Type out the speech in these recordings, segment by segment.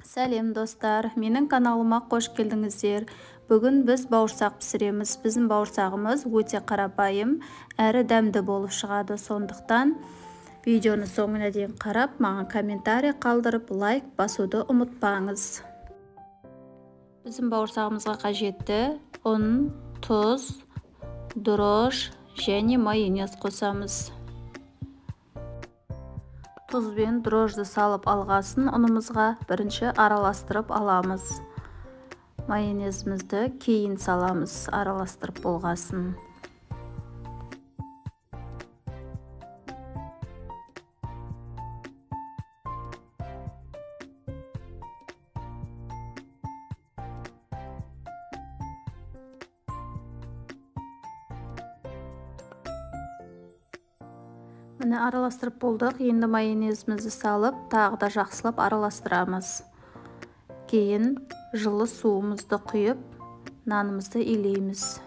Сәлем достар, менің каналыма қош келдіңіздер. Бүгін біз бауырсақ пісіреміз. Біздің бауырсағымыз өте қарапайым, әрі дәмді болып шығады. Сондықтан видеоны соңына дейін қарап, маған комментарий қалдырып, лайк басуды ұмытпаңыз. Біздің бауырсағымызға қажетті ұн, тұз, дрож және майонез қосамыз. Тұз бен дрожды салып алғасын ұнымызға бірінші араластырып аламыз. Майонезімізді кейін саламыз, араластырып болғасын. Міне араластырып болдық. Енді майонезімізді салып, тағы да жақсылап араластырамыз. Кейін жылы суымызды құйып, нанымызды илейміз.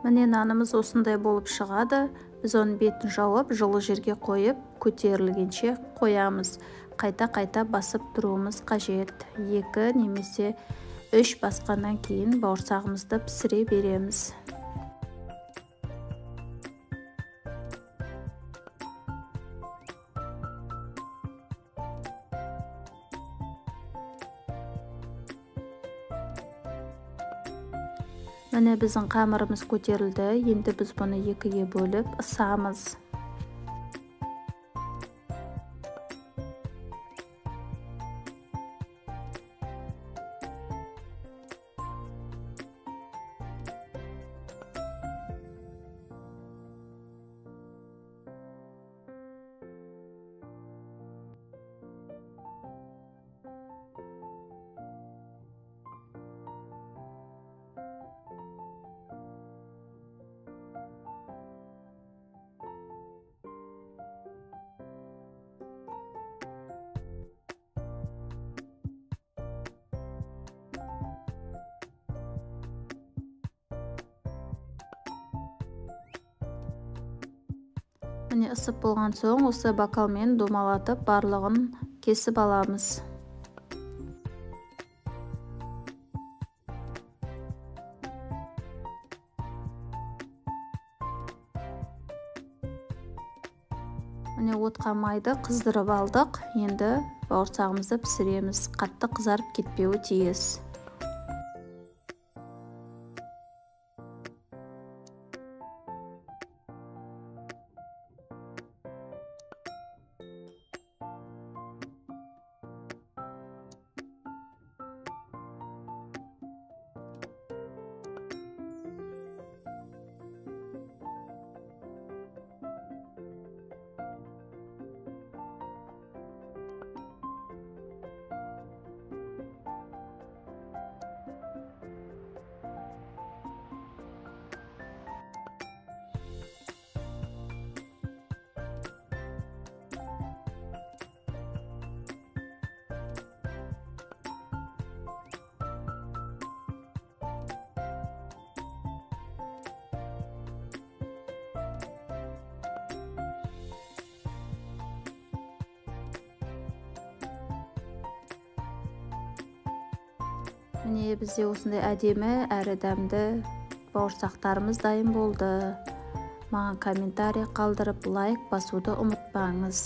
Міне нанымыз осындай болып шығады. Біз оның бетін жауып, жылы жерге қойып, көтерілгенше қоямыз. Қайта-қайта басып тұруымыз қажет. 2 немесе 3 басқаннан кейін бауырсағымызды пісіре береміз. Міне біздің қамырымыз көтерілді. Енді біз бұны 2-ге бөліп ысамыз. Міне ысып болған соң, осы бокалмен домалатып барлығын кесіп аламыз. Міне отқа майды қыздырып алдық. Енді бауырсағымызды пісіреміз. Қатты қызарып кетпеуі тиіс. Міне бізде осындай әдемі әрі дәмді бауырсақтарымыз дайын болды. Маған комментарий қалдырып, лайк басуды ұмытпаңыз.